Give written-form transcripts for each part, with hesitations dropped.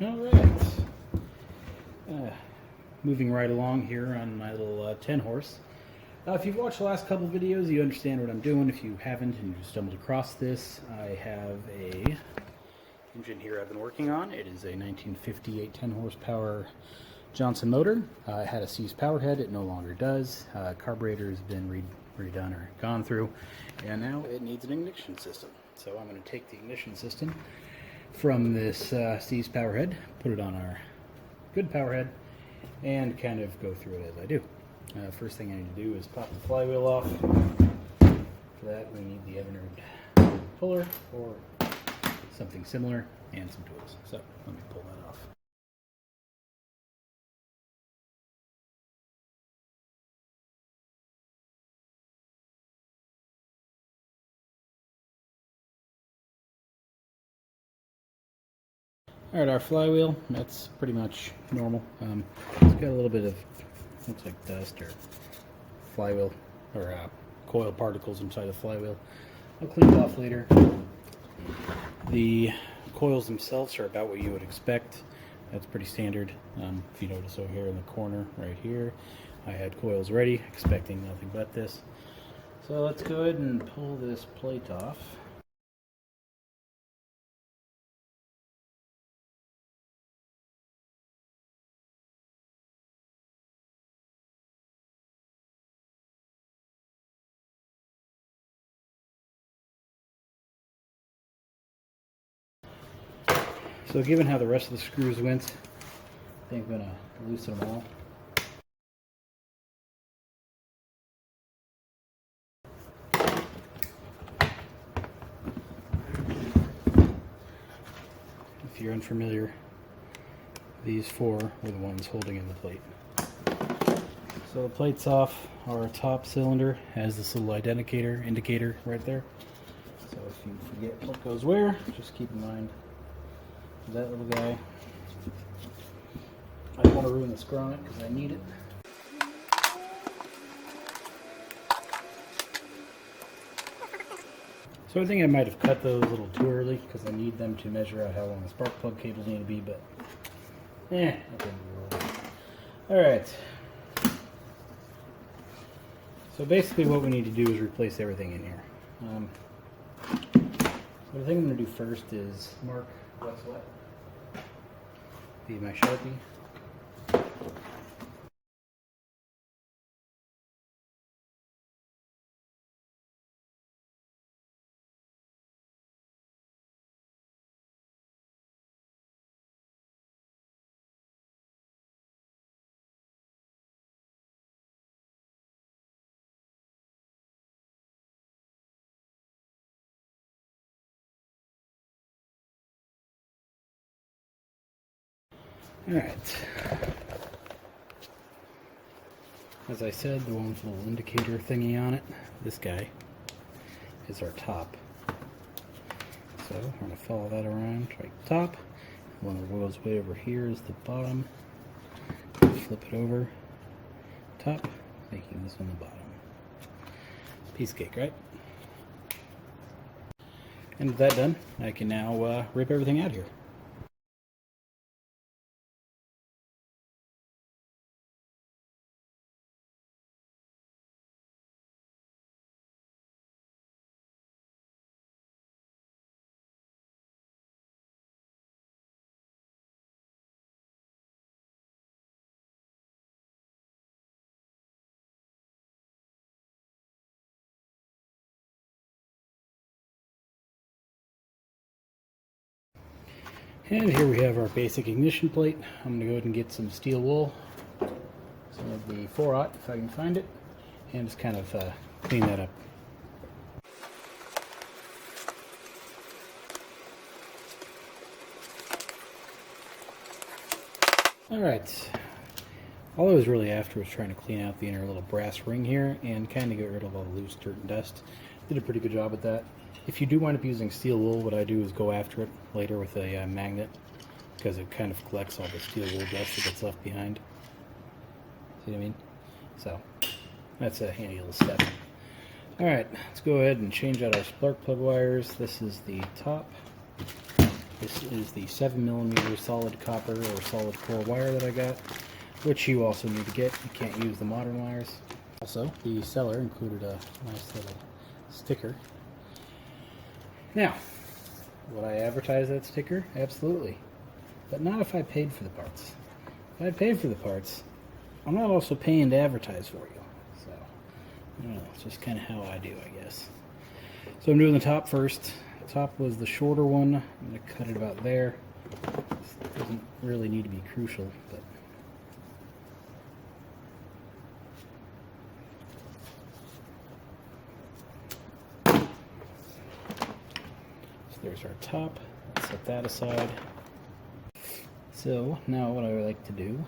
Alright. Moving right along here on my little 10 horse. If you've watched the last couple videos, you understand what I'm doing. If you haven't and you stumbled across this, I have a engine here I've been working on. It is a 1958 10 horsepower Johnson motor. It had a seized power head. It no longer does. Carburetor has been redone or gone through, and now it needs an ignition system. So I'm going to take the ignition system from this seized power head, put it on our good power head, and kind of go through it as I do. First thing I need to do is pop the flywheel off. For that, we need the Evernote puller or something similar and some tools. So let me pull that off. Alright, our flywheel, that's pretty much normal. It's got a little bit of, looks like dust or flywheel or coil particles inside the flywheel. I'll clean it off later. The coils themselves are about what you would expect. That's pretty standard. If you notice over here in the corner right here, I had coils ready, expecting nothing but this. So let's go ahead and pull this plate off. So given how the rest of the screws went, I think I'm going to loosen them all. If you're unfamiliar, these four are the ones holding in the plate. So the plate's off. Our top cylinder has this little indicator right there. So if you forget what goes where, just keep in mind that little guy. I don't want to ruin the screw on it because I need it. So I think I might have cut those a little too early because I need them to measure out how long the spark plug cables need to be, but alright. So basically what we need to do is replace everything in here. So the thing I'm going to do first is mark what's what. Be my Sharpie. Alright. As I said, the one with the little indicator thingy on it, this guy, is our top. So we're going to follow that around right top. One that goes way over here is the bottom. Flip it over, top, making this one the bottom. Piece of cake, right? And with that done, I can now rip everything out here. And here we have our basic ignition plate. I'm going to go ahead and get some steel wool, some of the 4/0 if I can find it, and just kind of clean that up. Alright, all I was really after was trying to clean out the inner little brass ring here and kind of get rid of all the loose dirt and dust. Did a pretty good job with that. If you do wind up using steel wool, what I do is go after it later with a magnet, because it kind of collects all the steel wool dust that gets left behind. See what I mean? So that's a handy little step. Alright, let's go ahead and change out our spark plug wires. This is the top. This is the 7mm solid copper or solid core wire that I got, which you also need to get. You can't use the modern wires. Also, the seller included a nice little sticker. Now, would I advertise that sticker? Absolutely. But not if I paid for the parts. If I paid for the parts, I'm not also paying to advertise for you. So, I don't know, it's just kind of how I do, I guess. So I'm doing the top first. The top was the shorter one. I'm going to cut it about there. This doesn't really need to be crucial, but... So there's our top. Let's set that aside. So now what I would like to do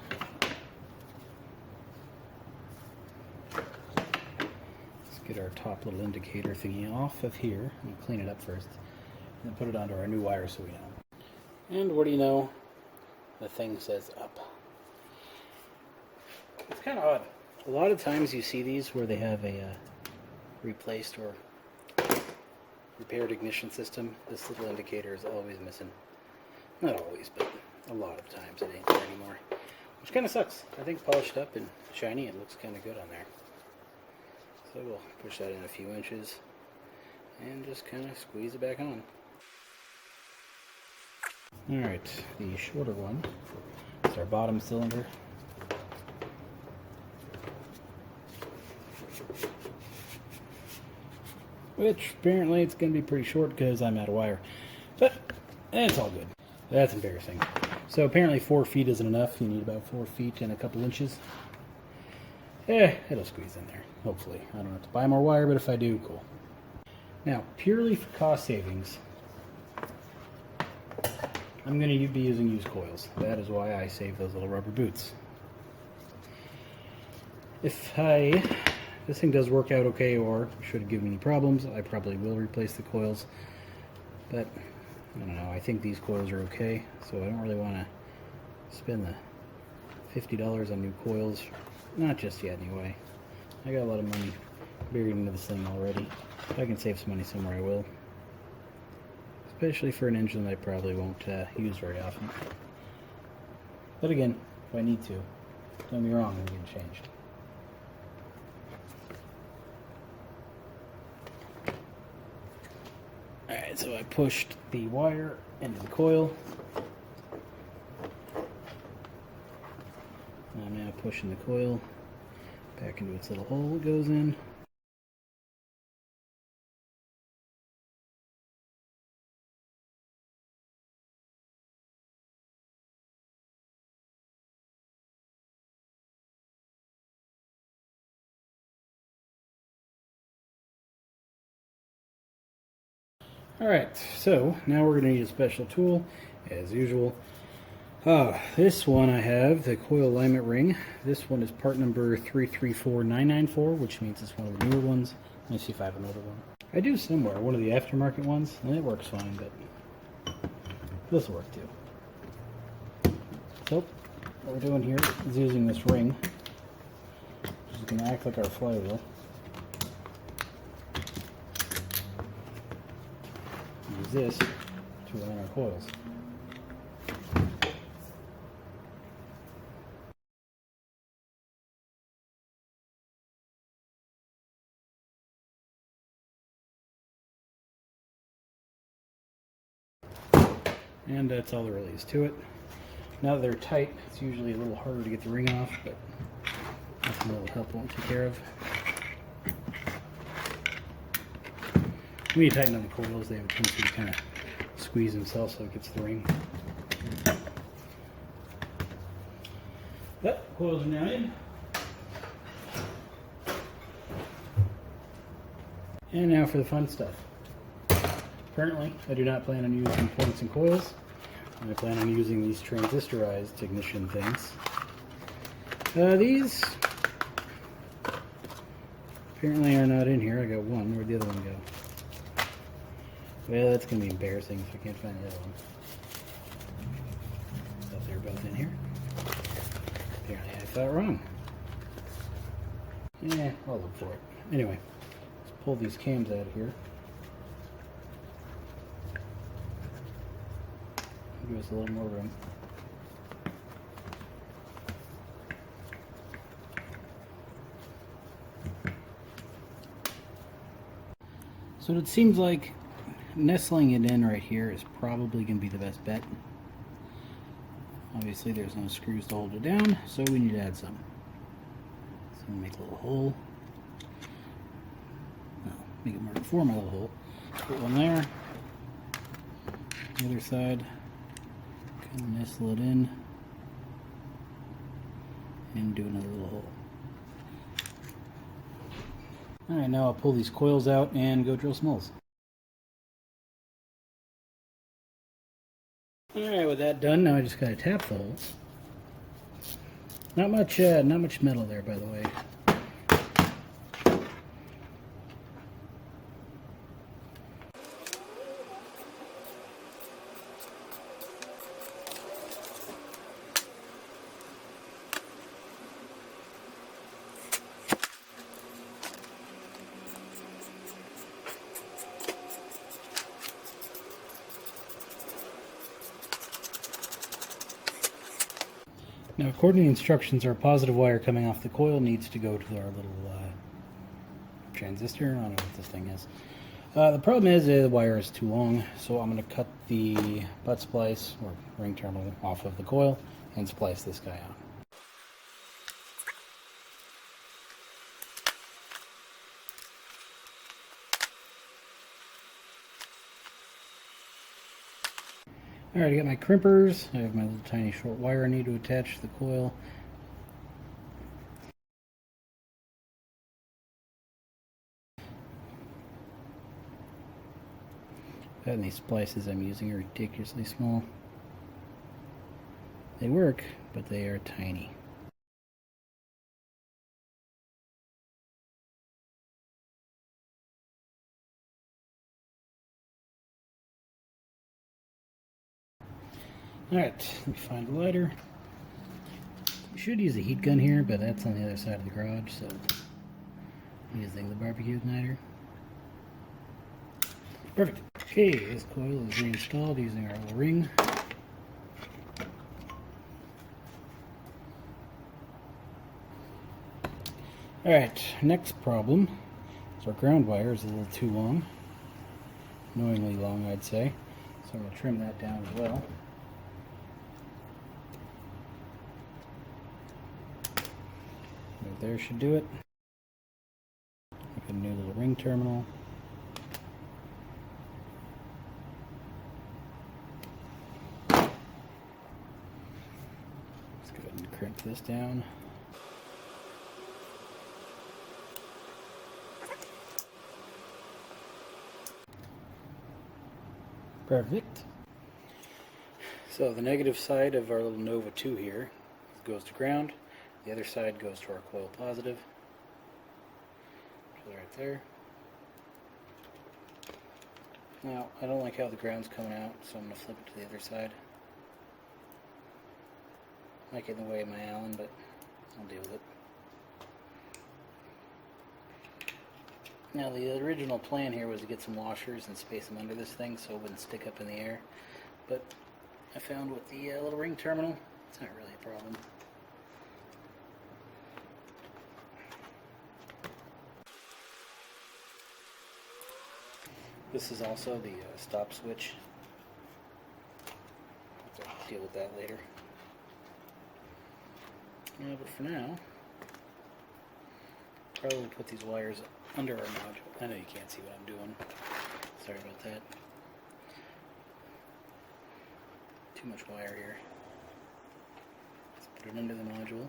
is get our top little indicator thingy off of here and clean it up first, and then put it onto our new wire so we know. And what do you know? The thing says up. It's kind of odd. A lot of times you see these where they have a replaced or repaired ignition system. This little indicator is always missing. Not always, but a lot of times it ain't there anymore, which kind of sucks. I think polished up and shiny, it looks kind of good on there. So we'll push that in a few inches and just kind of squeeze it back on. Alright, the shorter one is our bottom cylinder. Which apparently it's going to be pretty short because I'm out of wire. But it's all good. That's embarrassing. So apparently 4 feet isn't enough. You need about 4 feet and a couple inches. It'll squeeze in there, hopefully. I don't have to buy more wire, but if I do, cool. Now, purely for cost savings, I'm going to be using used coils. That is why I save those little rubber boots. If this thing does work out okay, or should give me any problems, I probably will replace the coils. But I don't know, I think these coils are okay, so I don't really want to spend the $50 on new coils. Not just yet, anyway. I got a lot of money buried into this thing already. If I can save some money somewhere, I will. Especially for an engine that I probably won't use very often. But again, if I need to, don't get me wrong, I'm getting changed. Alright, so I pushed the wire into the coil. I'm now pushing the coil back into its little hole it goes in. Alright, so now we're going to need a special tool, as usual. This one I have, the coil alignment ring. This one is part number 334994, which means it's one of the newer ones. Let me see if I have an older one. I do somewhere, one of the aftermarket ones, and it works fine, but this will work too. So, what we're doing here is using this ring, which is going to act like our flywheel. Use this to align our coils. And that's all there really is to it. Now that they're tight, it's usually a little harder to get the ring off, but nothing that'll help won't take care of. When you tighten up the coils, they have a tendency to kind of squeeze themselves so it gets the ring. But coils are now in. And now for the fun stuff. Currently, I do not plan on using points and coils. I plan on using these transistorized ignition things. These apparently are not in here. I got one. Where'd the other one go? Well, that's going to be embarrassing if I can't find the other one. Thought they were both in here. Apparently I thought wrong. Yeah, I'll look for it. Anyway, let's pull these cams out of here. Give us a little more room. So it seems like nestling it in right here is probably going to be the best bet. Obviously there's no screws to hold it down, so we need to add some. So I'm going to make a little hole. Well, make it more for my little hole. Put one there. The other side. Kind of nestle it in. And do another little hole. Alright, now I'll pull these coils out and go drill some holes. Alright, with that done, now I just gotta tap the hole. Not much metal there, by the way. Now, according to the instructions, our positive wire coming off the coil needs to go to our little transistor. I don't know what this thing is. The problem is the wire is too long, so I'm going to cut the butt splice or ring terminal off of the coil and splice this guy on. Alright, I got my crimpers. I have my little tiny short wire I need to attach to the coil. And these splices I'm using are ridiculously small. They work, but they are tiny. Alright, let me find a lighter. We should use a heat gun here, but that's on the other side of the garage, so I'm using the barbecue igniter. Perfect. Okay, this coil is reinstalled using our little ring. Alright, next problem is our ground wire is a little too long. Annoyingly long, I'd say. So I'm going to trim that down as well. Right there should do it. Make a new little ring terminal. Let's go ahead and crimp this down. Perfect. So the negative side of our little Nova 2 here goes to ground. The other side goes to our coil positive. So right there. Now, I don't like how the ground's coming out, so I'm going to flip it to the other side. Might get in the way of my Allen, but I'll deal with it. Now, the original plan here was to get some washers and space them under this thing so it wouldn't stick up in the air. But I found with the little ring terminal, it's not really a problem. This is also the stop switch. I'll have to deal with that later. Yeah, but for now, probably put these wires under our module. I know you can't see what I'm doing. Sorry about that. Too much wire here. Let's put it under the module.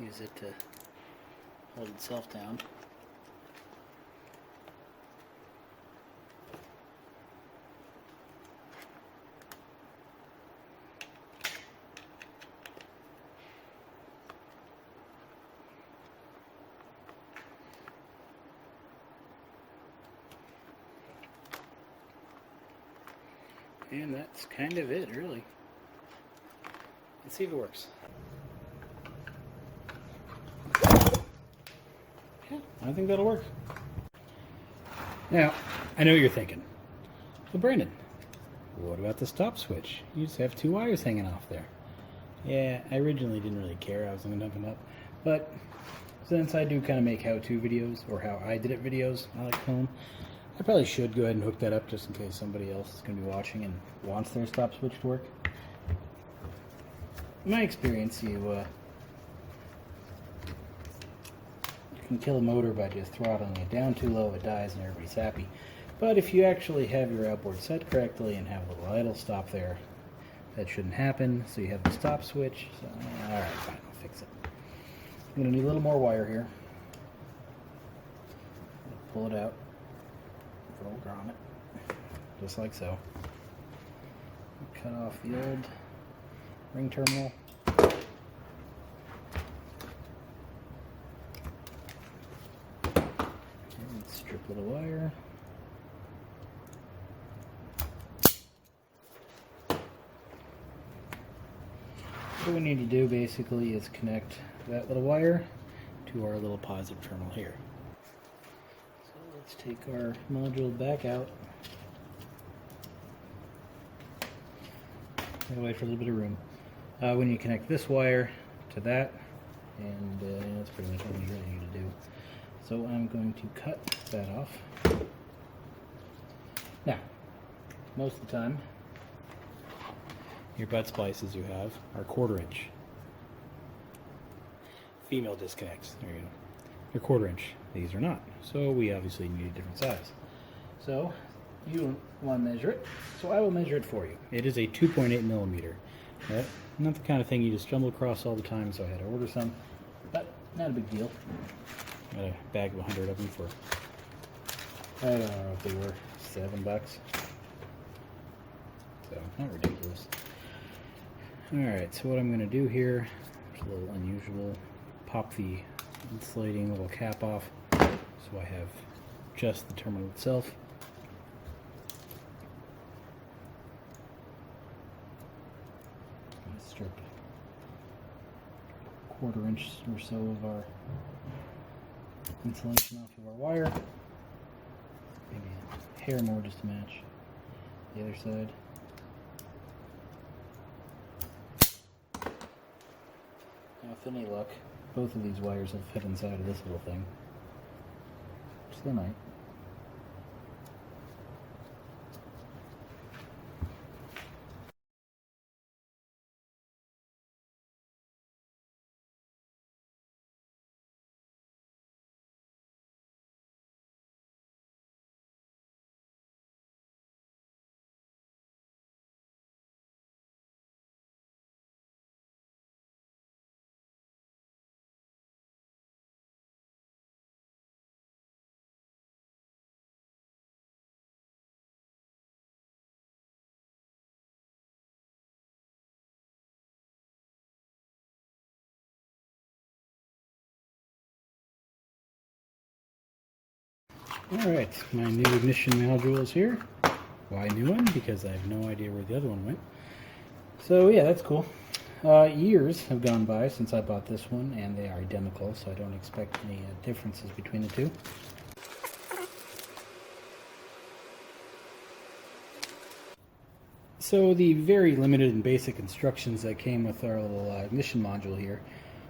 Use it to hold itself down. And that's kind of it, really. Let's see if it works. Yeah, I think that'll work. Now, I know what you're thinking. So Brandon, what about the stop switch? You just have 2 wires hanging off there. Yeah, I originally didn't really care. I was going to dump them up. But since I do kind of make how-to videos, or how I did it videos, I like film, I probably should go ahead and hook that up just in case somebody else is going to be watching and wants their stop switch to work. In my experience, you can kill a motor by just throttling it down too low, it dies and everybody's happy. But if you actually have your outboard set correctly and have a little idle stop there, that shouldn't happen. So you have the stop switch. So, alright, fine, I'll fix it. I'm going to need a little more wire here. Pull it out. Put a grommet. Just like so. Cut off the old ring terminal. And strip of the wire. What we need to do basically is connect that little wire to our little positive terminal here. So let's take our module back out. Gotta wait for a little bit of room. When you connect this wire to that, and that's pretty much what you really need to do. So I'm going to cut that off. Now, most of the time, your butt splices you have are 1/4 inch. Female disconnects, there you go. They're 1/4 inch. These are not. So we obviously need a different size. So you want to measure it. So I will measure it for you. It is a 2.8 millimeter. Right? Not the kind of thing you just stumble across all the time, so I had to order some. But not a big deal. Got a bag of 100 of them for, I don't know if they were $7. So not ridiculous. Alright, so what I'm going to do here, it's a little unusual, pop the insulating little cap off so I have just the terminal itself. I'm going to strip 1/4 inch or so of our insulation off of our wire. Maybe a hair more just to match the other side. Now, with any luck, both of these wires have fit inside of this little thing. Which they might. Alright, my new ignition module is here. Why new one? Because I have no idea where the other one went. So yeah, that's cool. Years have gone by since I bought this one, and they are identical, so I don't expect any differences between the two. So the very limited and basic instructions that came with our little ignition module here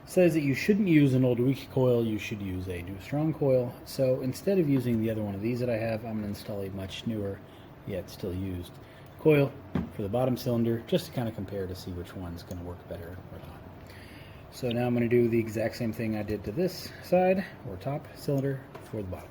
says that you shouldn't use an old weak coil, you should use a new strong coil. So instead of using the other one of these that I have, I'm going to install a much newer, yet still used coil for the bottom cylinder, just to kind of compare to see which one's going to work better or not. So now I'm going to do the exact same thing I did to this side, or top cylinder, for the bottom.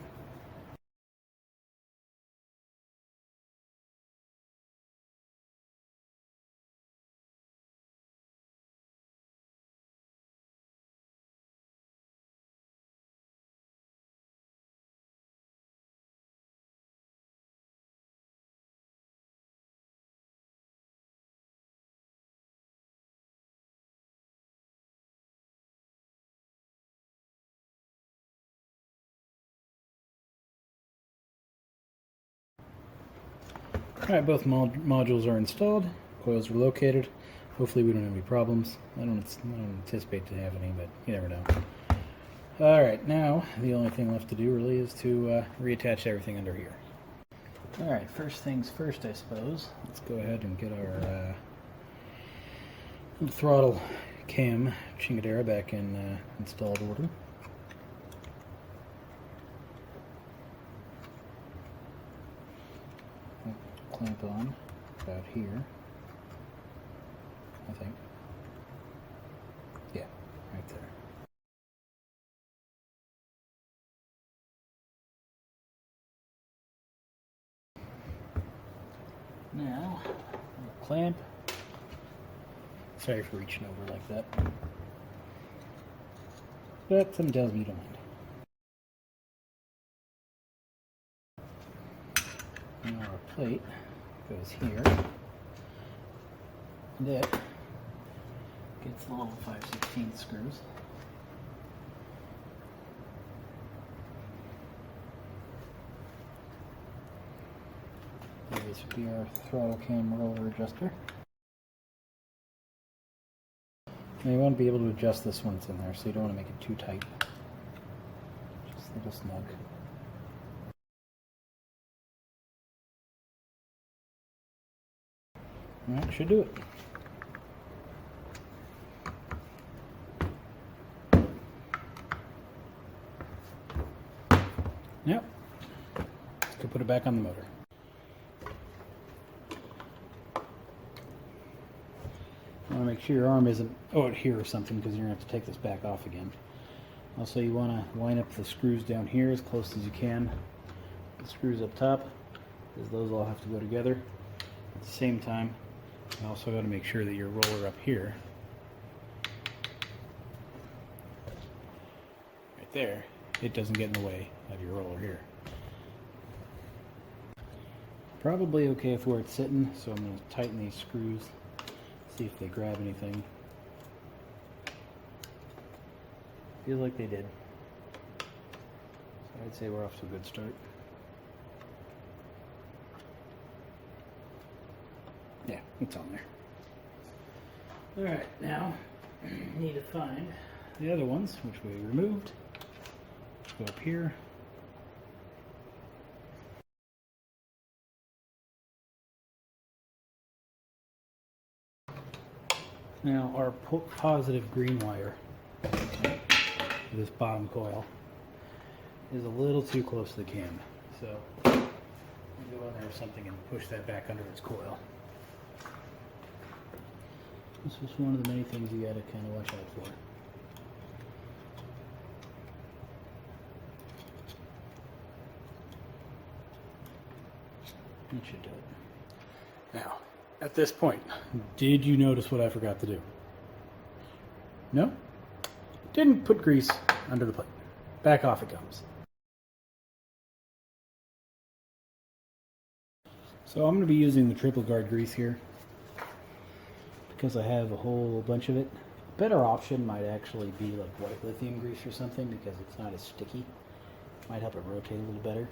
Alright, both modules are installed, coils are located. Hopefully we don't have any problems. I don't anticipate to have any, but you never know. Alright, now the only thing left to do really is to reattach everything under here. Alright, first things first, I suppose. Let's go ahead and get our throttle cam chingadera back in installed order. Clamp on about here, I think. Yeah, right there. Now, clamp. Sorry for reaching over like that. But something tells me you don't mind. Now our plate goes here. And it gets the little 5/16 screws. This would be our throttle cam roller adjuster. Now you want to be able to adjust this once in there, so you don't want to make it too tight. Just a little snug. Alright, should do it. Yep. Let's go put it back on the motor. You want to make sure your arm isn't out here or something, because you're going to have to take this back off again. Also, you want to line up the screws down here as close as you can. The screws up top, because those all have to go together. At the same time, you also got to make sure that your roller up here, right there, it doesn't get in the way of your roller here. Probably okay with where it's sitting, so I'm going to tighten these screws, see if they grab anything. Feels like they did. So I'd say we're off to a good start. Yeah, it's on there. Alright, now need to find the other ones, which we removed. Go up here. Now our positive green wire, this bottom coil, is a little too close to the cam. So go in there or something and push that back under its coil. This is one of the many things you gotta kind of watch out for. That should do it. Now, at this point, did you notice what I forgot to do? No? Didn't put grease under the plate. Back off it comes. So I'm going to be using the triple guard grease here because I have a whole bunch of it. A better option might actually be like white lithium grease or something, because it's not as sticky. Might help it rotate a little better.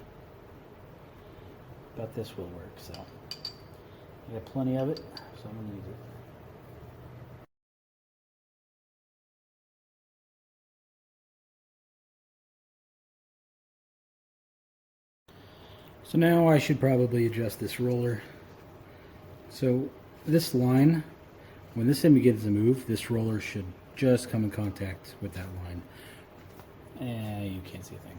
But this will work, so I got plenty of it, so I'm going to use it. So now I should probably adjust this roller. So this line, when this thing begins to move, this roller should just come in contact with that line. And you can't see a thing.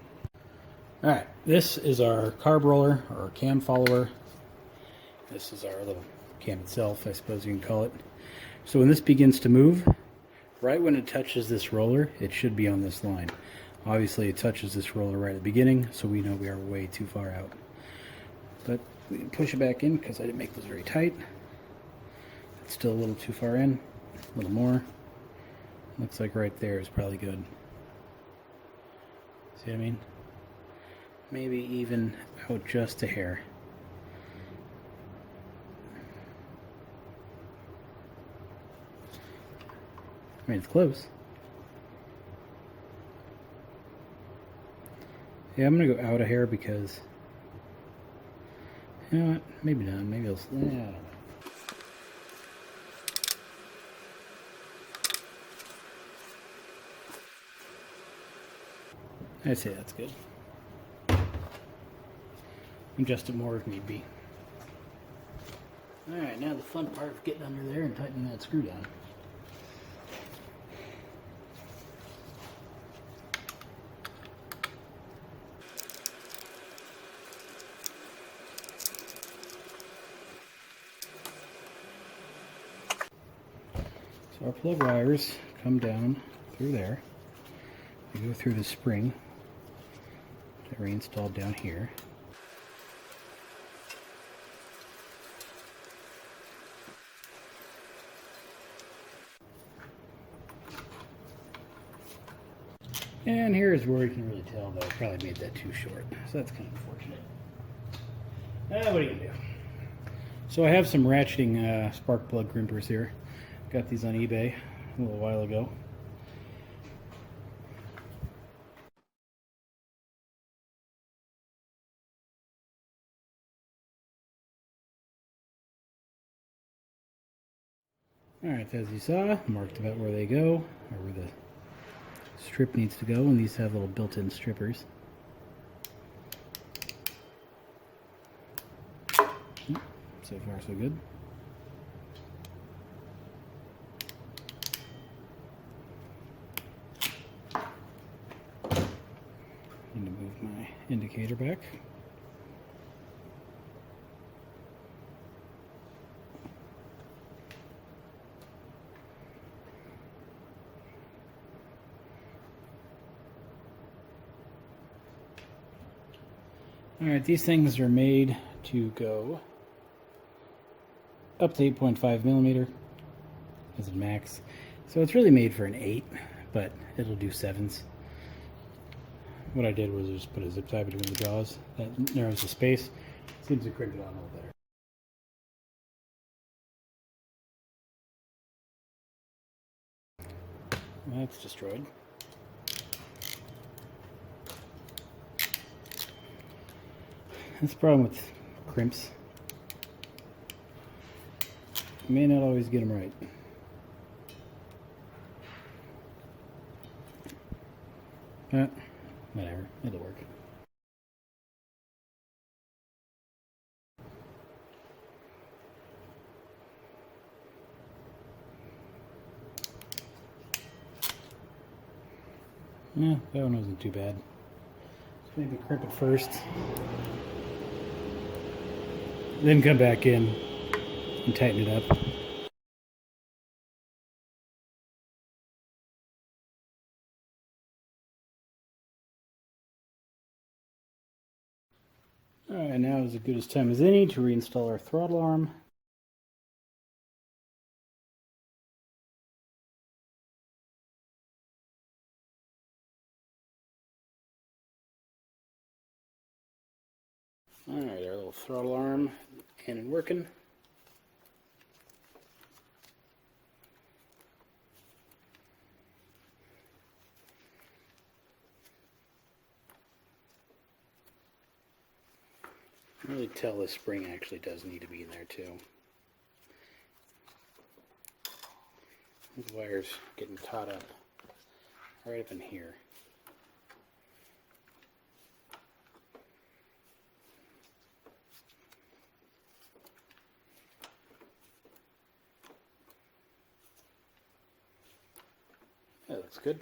Alright, this is our carb roller, or cam follower. This is our little cam itself, I suppose you can call it. So when this begins to move, right when it touches this roller, it should be on this line. Obviously it touches this roller right at the beginning, so we know we are way too far out. But we can push it back in because I didn't make those very tight. It's still a little too far in, a little more. Looks like right there is probably good. See what I mean? Maybe even out just a hair. I mean, it's close. Yeah, I'm gonna go out a hair because, you know what? Maybe not. Maybe I'll. Yeah, I don't know. I'd say that's good. adjust it more if need be. Alright, now the fun part of getting under there and tightening that screw down. So our plug wires come down through there. They go through the spring that reinstalled down here. And here is where you can really tell that I probably made that too short. So that's kind of unfortunate. What are you going to do? So I have some ratcheting spark plug crimpers here. Got these on eBay a little while ago. Alright, as you saw, marked about where they go, or where the strip needs to go, and these have little built-in strippers. So far so good. Need to move my indicator back. Alright, these things are made to go up to 8.5 millimeter as a max. So it's really made for an 8, but it'll do 7s. What I did was just put a zip tie between the jaws. That narrows the space. Seems to crimp it on a little better. That's destroyed. That's the problem with crimps. You may not always get them right. But whatever, it'll work. Yeah, that one wasn't too bad. So maybe crimp it first. Then come back in and tighten it up. Alright, now is as good as time as any to reinstall our throttle arm. Alright, our little throttle arm in and working. I can really tell this spring actually does need to be in there too. These wires getting caught up right up in here. That looks good.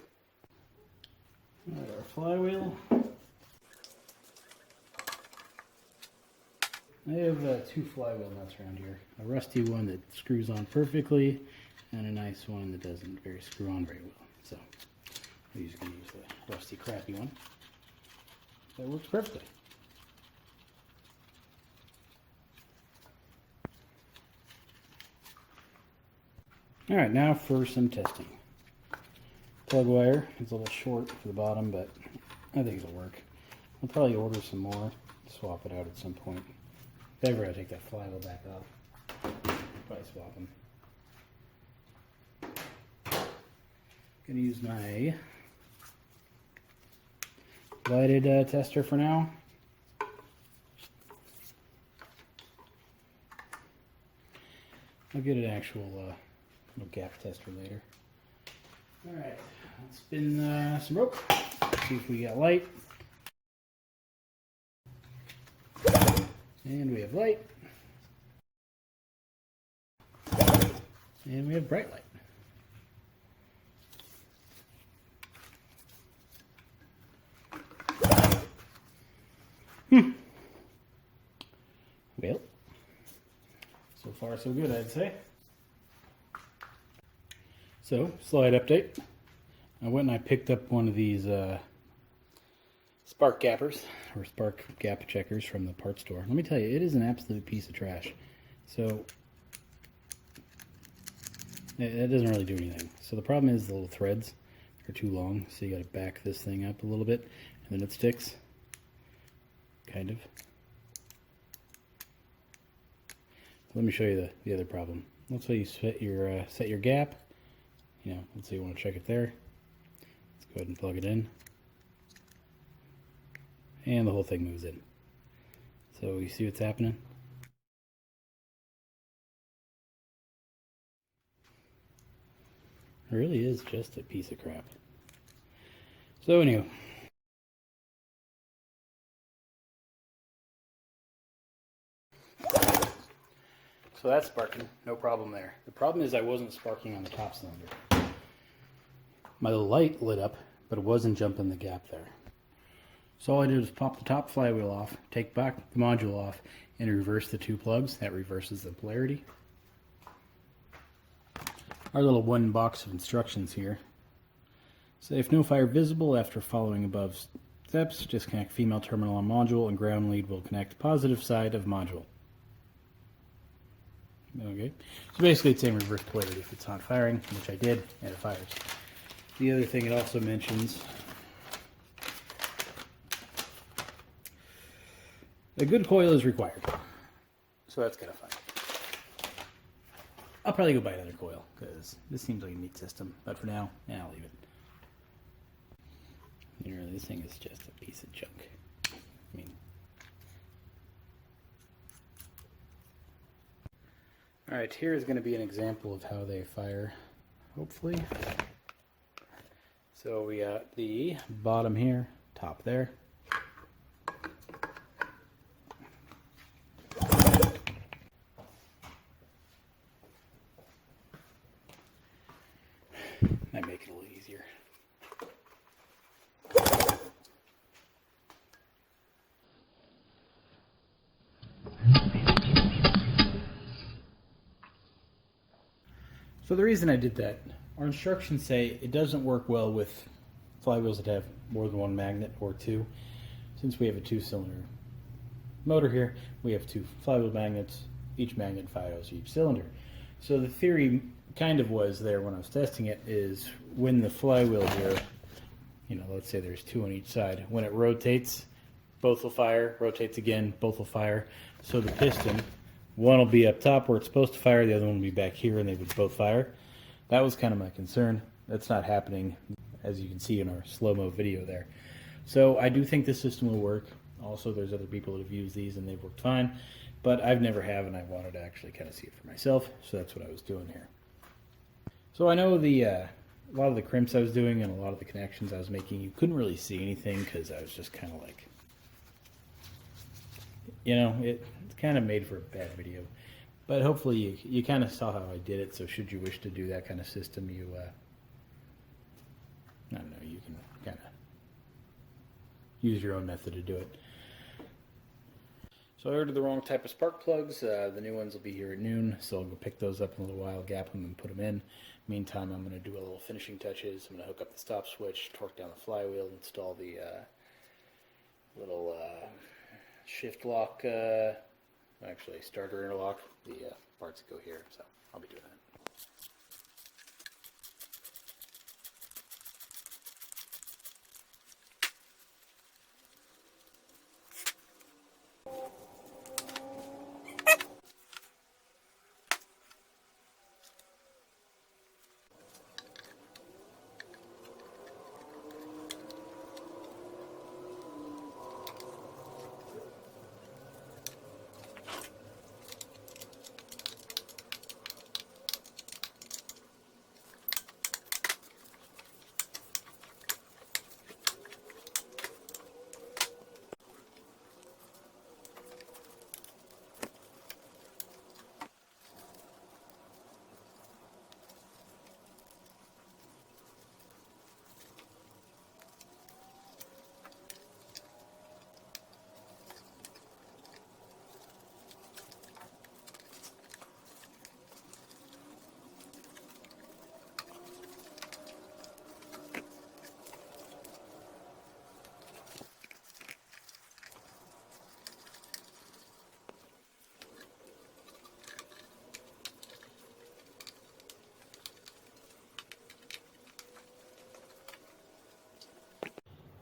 Alright, our flywheel. I have 2 flywheel nuts around here. A rusty one that screws on perfectly, and a nice one that doesn't screw on very well. So I'm just going to use the rusty, crappy one. That works perfectly. Alright, now for some testing. Plug wire is a little short for the bottom, but I think it'll work. I'll probably order some more, swap it out at some point. If ever I take that flywheel back off, probably swap them. Gonna use my lighted tester for now. I'll get an actual little gap tester later. Alright, let's spin some rope, see if we got light. And we have light. And we have bright light. Well, so far so good, I'd say. So, slide update. I went and I picked up one of these spark gappers, or spark gap checkers from the parts store. Let me tell you, it is an absolute piece of trash. So, it doesn't really do anything. So the problem is the little threads are too long, so you got to back this thing up a little bit, and then it sticks. Kind of. Let me show you the other problem. Let's say you set your gap. You know, let's say you want to check it there. Let's go ahead and plug it in. And the whole thing moves in. So you see what's happening? It really is just a piece of crap. So anyway. So that's sparking, no problem there. The problem is I wasn't sparking on the top cylinder. My little light lit up, but it wasn't jumping the gap there. So all I did was pop the top flywheel off, take back the module off, and reverse the two plugs. That reverses the polarity. Our little one box of instructions here. So if no fire visible after following above steps, disconnect female terminal on module and ground lead will connect positive side of module. Okay, so basically it's saying reverse polarity if it's not firing, which I did, and it fires. The other thing it also mentions, a good coil is required. So that's kind of fun. I'll probably go buy another coil, because this seems like a neat system, but for now, yeah, I'll leave it. You know, this thing is just a piece of junk. I mean, alright, here is going to be an example of how they fire, hopefully. So we got the bottom here, top there. Might make it a little easier. So the reason I did that, our instructions say it doesn't work well with flywheels that have more than one magnet or two. Since we have a two-cylinder motor here, we have two flywheel magnets. Each magnet fires each cylinder. So the theory kind of was there when I was testing it is when the flywheel here, you know, let's say there's two on each side, when it rotates, both will fire, rotates again, both will fire. So the piston, one will be up top where it's supposed to fire, the other one will be back here, and they would both fire. That was kind of my concern. That's not happening, as you can see in our slow-mo video there. So I do think this system will work. Also, there's other people that have used these and they've worked fine, but I've never have, and I wanted to actually kind of see it for myself, so that's what I was doing here. So I know a lot of the crimps I was doing and a lot of the connections I was making, you couldn't really see anything because I was just kind of like, you know, it's kind of made for a bad video. But hopefully you kind of saw how I did it, so should you wish to do that kind of system, you, I don't know, you can kind of use your own method to do it. So I ordered the wrong type of spark plugs. The new ones will be here at noon, so I'll go pick those up in a little while, gap them, and put them in. Meantime, I'm going to do a little finishing touches. I'm going to hook up the stop switch, torque down the flywheel, install the little shift lock, actually starter interlock, the parts that go here, so I'll be doing that.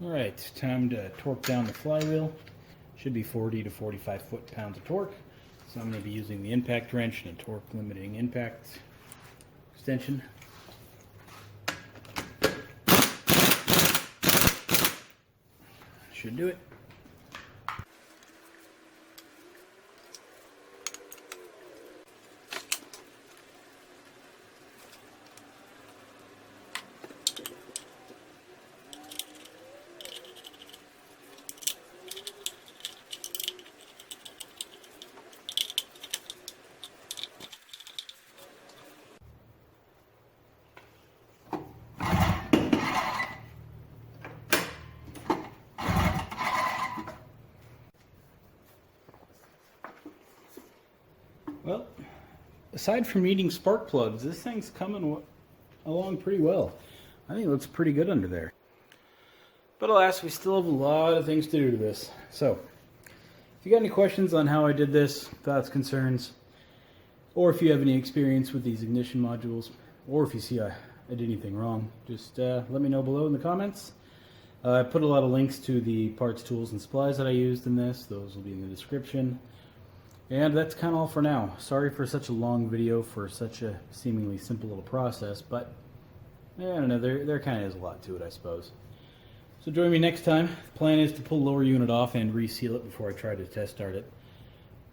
Alright, time to torque down the flywheel. Should be 40 to 45 foot-pounds of torque. So I'm going to be using the impact wrench and a torque limiting impact extension. Should do it. Well, aside from needing spark plugs, this thing's coming along pretty well. I think it looks pretty good under there. But alas, we still have a lot of things to do to this. So, if you got any questions on how I did this, thoughts, concerns, or if you have any experience with these ignition modules, or if you see I did anything wrong, just let me know below in the comments. I put a lot of links to the parts, tools, and supplies that I used in this. Those will be in the description. And that's kind of all for now. Sorry for such a long video for such a seemingly simple little process, but I don't know, there kind of is a lot to it, I suppose. So join me next time. The plan is to pull the lower unit off and reseal it before I try to test start it.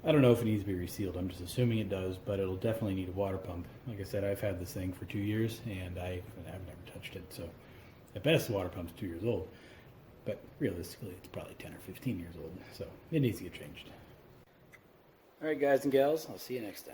I don't know if it needs to be resealed. I'm just assuming it does, but it'll definitely need a water pump. Like I said, I've had this thing for 2 years, and I've never touched it, so at best the water pump's 2 years old. But realistically, it's probably 10 or 15 years old, so it needs to get changed. Alright guys and gals, I'll see you next time.